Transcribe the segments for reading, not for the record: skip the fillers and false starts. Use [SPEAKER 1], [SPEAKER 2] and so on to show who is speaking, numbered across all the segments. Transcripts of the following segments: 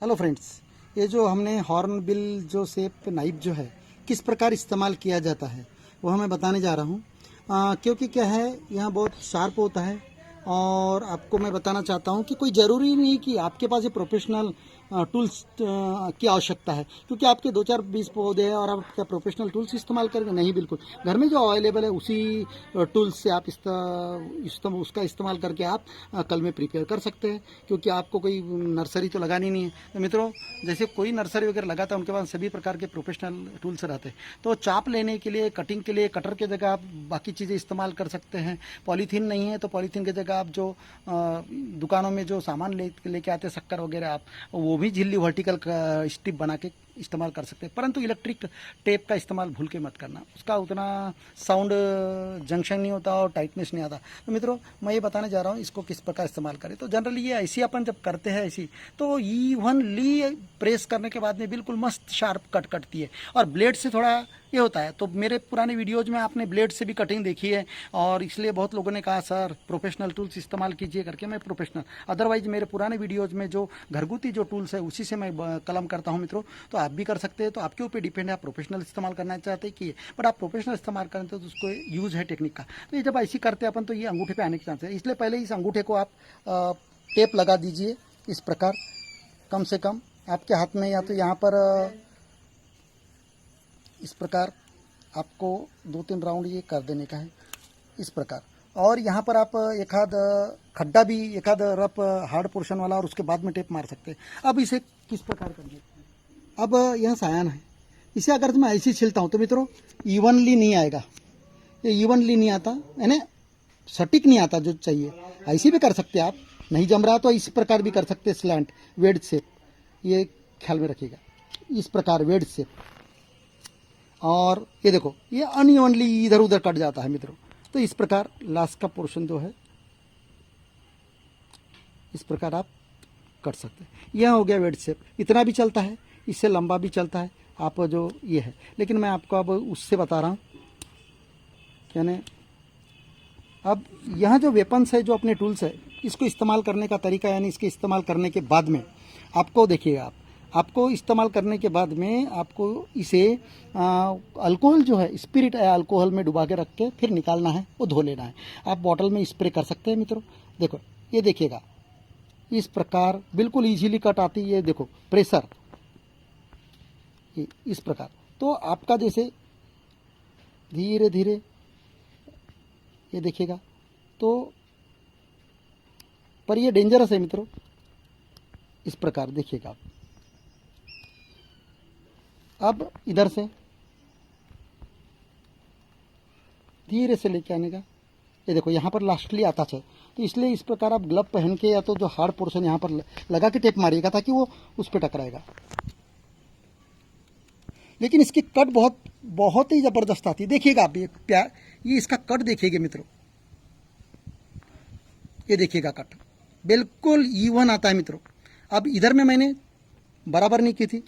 [SPEAKER 1] Hello friends, ये जो हमने हॉर्न बिल जो शेप नाइफ जो है किस प्रकार इस्तेमाल किया जाता है वो हमें बताने जा रहा हूँ। क्योंकि क्या है, यहाँ बहुत शार्प होता है और आपको मैं बताना चाहता हूँ कि कोई ज़रूरी नहीं कि आपके पास ये प्रोफेशनल टूल्स की आवश्यकता है, क्योंकि आपके 2-4-20 पौधे हैं और आप क्या प्रोफेशनल टूल्स इस्तेमाल करेंगे? नहीं, बिल्कुल। घर में जो अवेलेबल है उसी टूल्स से आप उसका इस्तेमाल करके आप कल में प्रिपेयर कर सकते हैं, क्योंकि आपको कोई नर्सरी तो लगानी नहीं है। तो मित्रों, जैसे कोई नर्सरी वगैरह लगाता है उनके पास सभी प्रकार के प्रोफेशनल टूल्स रहते हैं। तो चाप लेने के लिए, कटिंग के लिए कटर की जगह आप बाकी चीज़ें इस्तेमाल कर सकते हैं। पॉलीथीन नहीं है तो पॉलीथीन की जगह आप जो दुकानों में जो सामान लेके आते हैं, शक्कर वगैरह, आप वो भी झिल्ली वर्टिकल स्ट्रिप बना के इस्तेमाल कर सकते हैं। परंतु इलेक्ट्रिक टेप का इस्तेमाल भूल के मत करना, उसका उतना साउंड जंक्शन नहीं होता और टाइटनेस नहीं आता। तो मित्रों, मैं ये बताने जा रहा हूँ इसको किस प्रकार इस्तेमाल करें। तो जनरली ये ऐसी अपन जब करते हैं ऐसी, तो इवनली प्रेस करने के बाद में बिल्कुल मस्त शार्प कट कटती है और ब्लेड से थोड़ा ये होता है। तो मेरे पुराने वीडियोज़ में आपने ब्लेड से भी कटिंग देखी है और इसलिए बहुत लोगों ने कहा सर प्रोफेशनल टूल्स इस्तेमाल कीजिए करके। मैं प्रोफेशनल, अदरवाइज मेरे पुराने वीडियोज़ में जो घरगुती जो टूल्स है उसी से मैं कलम करता हूँ मित्रों। तो आप भी कर सकते हैं, तो आपके ऊपर डिपेंड है, आप प्रोफेशनल इस्तेमाल करना चाहते हैं कि, बट आप प्रोफेशनल इस्तेमाल करें तो उसको यूज़ है टेक्निक का। तो ये जब ऐसी करते हैं अपन तो ये अंगूठे पे आने के चांस है, इसलिए पहले इस अंगूठे को आप टेप लगा दीजिए इस प्रकार। कम से कम आपके हाथ में या तो यहाँ पर इस प्रकार आपको 2-3 राउंड ये कर देने का है इस प्रकार। और यहाँ पर आप एक आध खड्डा भी, एक आध रफ हार्ड पोर्शन वाला, और उसके बाद में टेप मार सकते हैं। अब इसे किस प्रकार करना है, अब यह सायान है, इसे अगर मैं ऐसे छिलता हूँ तो मित्रों इवनली नहीं आएगा, ये इवनली नहीं आता, यानी सटीक नहीं आता जो चाहिए। ऐसे भी कर सकते हैं आप, नहीं जम रहा तो इस प्रकार भी कर सकते हैं, स्लैंट वेड शेप, ये ख्याल में रखिएगा, इस प्रकार वेड शेप। और ये देखो ये अनइवनली इधर उधर कट जाता है मित्रों। तो इस प्रकार लास्ट का पोर्शन जो है इस प्रकार आप कट सकते हैं। यह हो गया वेड शेप, इतना भी चलता है, इससे लंबा भी चलता है आप जो ये है। लेकिन मैं आपको अब उससे बता रहा हूँ, यानी अब यहाँ जो वेपन्स है, जो अपने टूल्स है, इसको इस्तेमाल करने का तरीका, यानी इसके इस्तेमाल करने के बाद में आपको देखिएगा, आपको इस्तेमाल करने के बाद में आपको इसे अल्कोहल जो है, स्पिरिट है, अल्कोहल में डुबा के रख के फिर निकालना है, वो धो लेना है। आप बॉटल में स्प्रे कर सकते हैं मित्रों। देखो ये देखिएगा, इस प्रकार बिल्कुल इजीली कट आती है। ये देखो प्रेशर इस प्रकार। तो आपका जैसे धीरे धीरे ये देखिएगा, तो पर ये डेंजरस है मित्रों, इस प्रकार देखिएगा आप। अब इधर से धीरे से लेके आने का, ये देखो यहाँ पर लास्टली आता है, तो इसलिए इस प्रकार आप ग्लव पहन के या तो जो हार्ड पोर्शन यहाँ पर लगा के टेप मारिएगा ताकि वो उस पर टकराएगा। लेकिन इसकी कट बहुत बहुत ही ज़बरदस्त आती है। देखिएगा आप, ये इसका कट देखिएगा मित्रों, ये देखिएगा कट बिल्कुल इवन आता है मित्रों। अब इधर में मैंने बराबर नहीं की थी,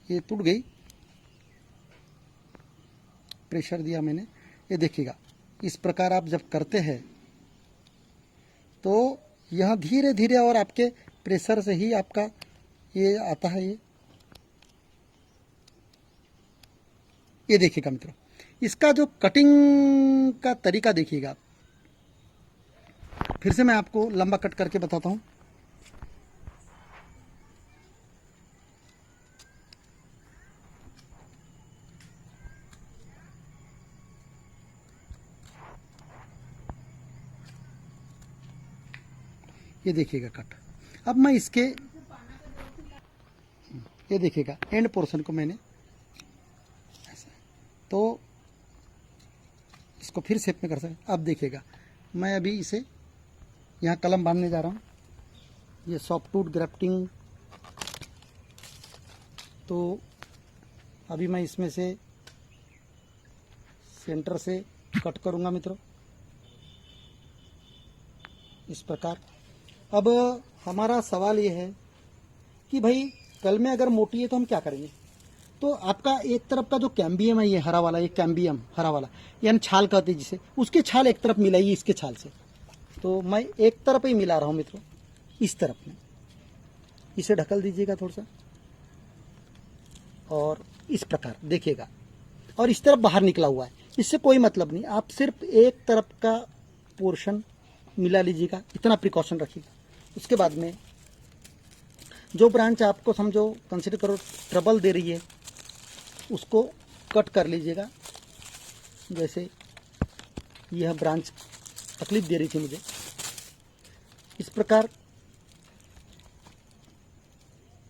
[SPEAKER 1] ये टूट गई, प्रेशर दिया मैंने, ये देखिएगा। इस प्रकार आप जब करते हैं तो यह धीरे धीरे और आपके प्रेशर से ही आपका ये आता है। ये देखिएगा मित्रों, इसका जो कटिंग का तरीका देखिएगा। फिर से मैं आपको लंबा कट करके बताता हूँ। ये देखिएगा कट। अब मैं इसके, ये देखिएगा एंड पोर्शन को मैंने ऐसा, तो इसको फिर शेप में कर सकते। अब देखिएगा मैं अभी इसे यहाँ कलम बांधने जा रहा हूँ, ये सॉफ्टवुड ग्राफ्टिंग। तो अभी मैं इसमें से सेंटर से कट करूँगा मित्रों, इस प्रकार। अब हमारा सवाल ये है कि भाई कल में अगर मोटी है तो हम क्या करेंगे? तो आपका एक तरफ का जो कैम्बियम है, ये हरा वाला, ये कैम्बियम हरा वाला, यानी छाल कहते हैं जिसे, उसके छाल एक तरफ मिलाइए इसके छाल से। तो मैं एक तरफ ही मिला रहा हूँ मित्रों, इस तरफ में इसे ढकल दीजिएगा थोड़ा सा, और इस प्रकार देखिएगा, और इस तरफ बाहर निकला हुआ है, इससे कोई मतलब नहीं, आप सिर्फ एक तरफ का पोर्शन मिला लीजिएगा, इतना प्रिकॉशन रखिएगा। उसके बाद में जो ब्रांच आपको समझो कंसिडर करो ट्रबल दे रही है, उसको कट कर लीजिएगा। जैसे यह ब्रांच तकलीफ दे रही थी मुझे, इस प्रकार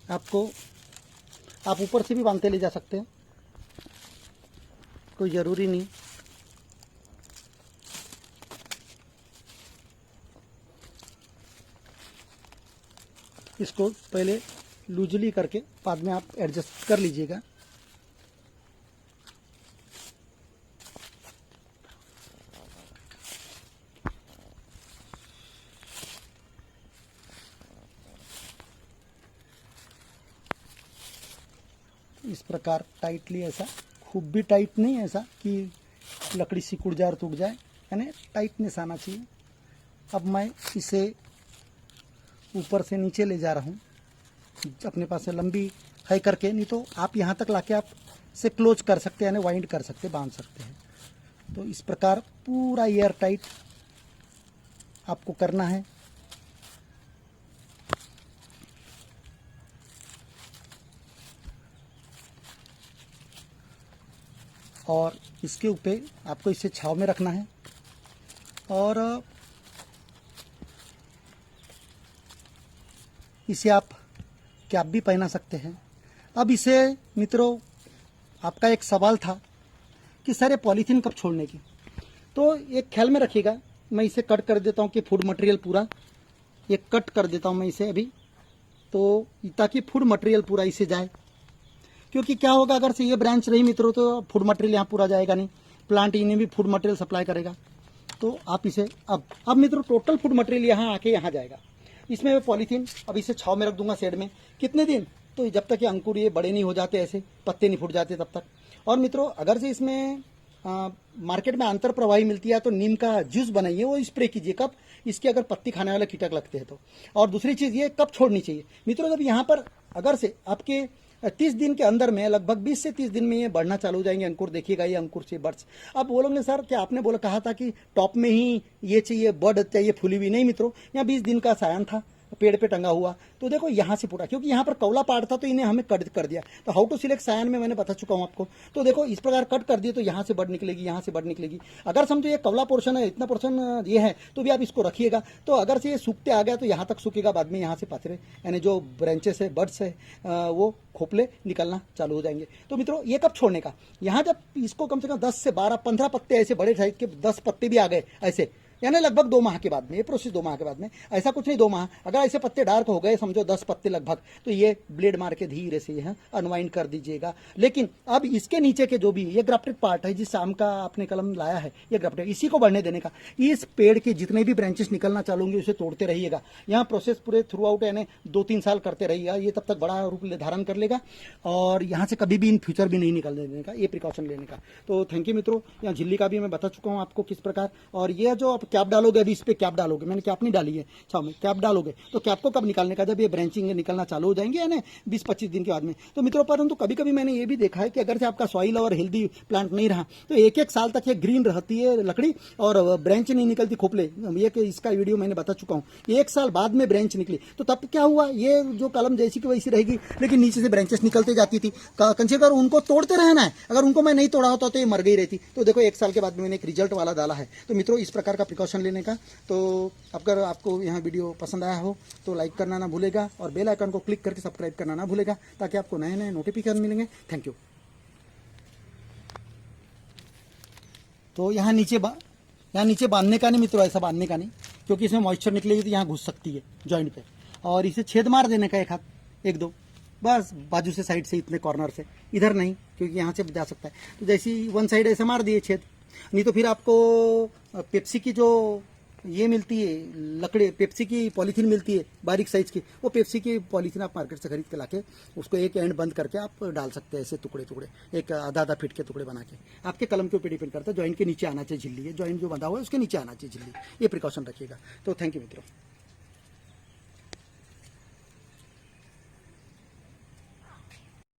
[SPEAKER 1] आप ऊपर से भी बांधते ले जा सकते हैं, कोई ज़रूरी नहीं। इसको पहले लूजली करके बाद में आप एडजस्ट कर लीजिएगा। इस प्रकार टाइटली, ऐसा खूब भी टाइट नहीं, ऐसा कि लकड़ी सिकुड़ जाए और टूट जाए, यानी टाइटनेस आना चाहिए। अब मैं इसे ऊपर से नीचे ले जा रहा हूँ, अपने पास से लंबी है करके, नहीं तो आप यहाँ तक लाके आप से क्लोज कर सकते हैं, यानी वाइंड कर सकते, बांध सकते हैं। तो इस प्रकार पूरा एयर टाइट आपको करना है। और इसके ऊपर आपको इसे छांव में रखना है, और इसे आप कैप भी पहना सकते हैं। अब इसे मित्रों, आपका एक सवाल था कि सर ये पॉलीथीन कब छोड़ने की, तो एक ख्याल में रखिएगा, मैं इसे कट कर देता हूँ कि फूड मटेरियल पूरा ये कट कर देता हूँ मैं इसे अभी, तो ताकि फूड मटेरियल पूरा इसे जाए। क्योंकि क्या होगा, अगर से ये ब्रांच रही मित्रों तो फूड मटेरियल यहाँ पूरा जाएगा नहीं, प्लांट इन्हें भी फूड मटेरियल सप्लाई करेगा। तो आप इसे अब मित्रों टोटल फूड मटेरियल यहाँ आके यहाँ जाएगा। इसमें पॉलीथीन अब इसे छांव में रख दूंगा शेड में, कितने दिन, तो जब तक ये अंकुर ये बड़े नहीं हो जाते, ऐसे पत्ते नहीं फूट जाते तब तक। और मित्रों अगर से इसमें मार्केट में अंतर प्रवाही मिलती है तो नीम का जूस बनाइए, वो स्प्रे कीजिए। कब, इसके अगर पत्ती खाने वाले कीटक लगते हैं तो। और दूसरी चीज़ ये कब छोड़नी चाहिए मित्रों, जब यहाँ पर अगर से आपके 30 दिन के अंदर में, लगभग 20 से 30 दिन में ये बढ़ना चालू हो जाएंगे अंकुर, देखिएगा ये अंकुर से बर्ड्स। अब बोलोगे सर क्या आपने कहा था कि टॉप में ही ये चाहिए, बर्ड चाहिए फूली हुई, नहीं मित्रों, यहाँ 20 दिन का सायन था पेड़ पे टंगा हुआ, तो देखो यहाँ से पूरा, क्योंकि यहाँ पर कौला पार्ट था तो इन्हें हमें कट कर दिया। तो हाउ टू सिलेक्ट सायन में मैंने बता चुका हूँ आपको। तो देखो इस प्रकार कट कर दिए तो यहाँ से बर्ड निकलेगी, यहाँ से बर्ड निकलेगी। अगर समझो ये कौला पोर्शन है, इतना पोर्शन ये है, तो भी आप इसको रखिएगा। तो अगर से ये सूखते आ गया तो यहाँ तक सूखेगा, बाद में यहाँ से पाथरे यानी जो ब्रांचेस है, बर्ड्स है, वो खोपले निकलना चालू हो जाएंगे। तो मित्रों ये कब छोड़ने का, यहाँ जब इसको कम से कम 10 से 12 15 पत्ते ऐसे बड़े साइज के 10 पत्ते भी आ गए ऐसे, यानी लगभग 2 माह के बाद में, ये प्रोसेस 2 माह के बाद में, ऐसा कुछ नहीं 2 माह, अगर ऐसे पत्ते डार्क हो गए समझो 10 पत्ते लगभग, तो ये ब्लेड मार के धीरे से यह अनवाइंड कर दीजिएगा। लेकिन अब इसके नीचे के जो भी ये ग्राफ्टेड पार्ट है, जिस आम का आपने कलम लाया है, ये ग्राफ्टेड, इसी को बढ़ने देने का। इस पेड़ के जितने भी ब्रांचेस निकलना चालू होंगे उसे तोड़ते रहिएगा। यहाँ प्रोसेस पूरे थ्रू आउट यानी 2-3 साल करते रहिएगा, ये तब तक बड़ा रूप धारण कर लेगा, और यहाँ से कभी भी इन फ्यूचर भी नहीं निकलने देने का, ये प्रिकॉशन लेने का। तो थैंक यू मित्रों। यहाँ झिल्ली का भी मैं बता चुका हूँ आपको किस प्रकार, और ये जो आप कैप डालोगे, अभी इस पे कैप डालोगे, मैंने कैप नहीं डाली है छाव में, कैप डालोगे तो कैप को कब निकालने का, जब ये ब्रांचिंग निकलना चालू हो जाएंगे यानी 20-25 दिन के बाद में। तो मित्रों परंतु कभी कभी मैंने ये भी देखा है कि अगर से आपका सॉइल और हेल्दी प्लांट नहीं रहा तो 1-1 साल तक ये ग्रीन रहती है लकड़ी और ब्रांच नहीं निकलती, खोपले, ये इसका वीडियो मैंने बता चुका हूँ। 1 साल बाद में ब्रांच निकली तो तब क्या हुआ, ये जो कलम जैसी की वैसी रहेगी, लेकिन नीचे से ब्रांचेस निकलते जाती थी। कंसिडर उनको तोड़ते रहना है, अगर उनको मैं नहीं तोड़ा होता तो ये मर गई रहती। तो देखो 1 साल के बाद में मैंने एक रिजल्ट वाला डाला है। तो मित्रों इस प्रकार का प्रिकॉशन लेने का। तो अगर आपको यह वीडियो पसंद आया हो तो लाइक करना ना भूलेगा, और बेल आइकन को क्लिक करके सब्सक्राइब करना ना भूलेगा, ताकि आपको नए नए नोटिफिकेशन मिलेंगे। Thank you. तो यहाँ नीचे बांधने का नहीं मित्रों, ऐसा बांधने का नहीं, क्योंकि इसमें मॉइस्चर निकलेगी तो यहाँ घुस सकती है जॉइंट पे, और इसे छेद मार देने का 1 हाथ 1-2 बस, बाजू से साइड से, इतने कॉर्नर से, इधर नहीं क्योंकि यहाँ से जा सकता है। तो जैसी वन साइड ऐसे मार दिए छेद, नहीं तो फिर आपको पेप्सी की जो ये मिलती है लकड़ी, पेप्सी की पॉलीथीन मिलती है बारीक साइज की, वो पेप्सी की पॉलीथीन आप मार्केट से खरीद के लाके उसको एक एंड बंद करके आप डाल सकते हैं, ऐसे टुकड़े टुकड़े, एक आधा फीट के टुकड़े बना के। आपके कलम के ऊपर डिपेंड करता है, जॉइंट के नीचे आना चाहिए झिल्ली, ये जॉइंट जो बंधा हुआ है उसके नीचे आना चाहिए झिल्ली, ये प्रिकॉशन रखिएगा। तो थैंक यू मित्रों।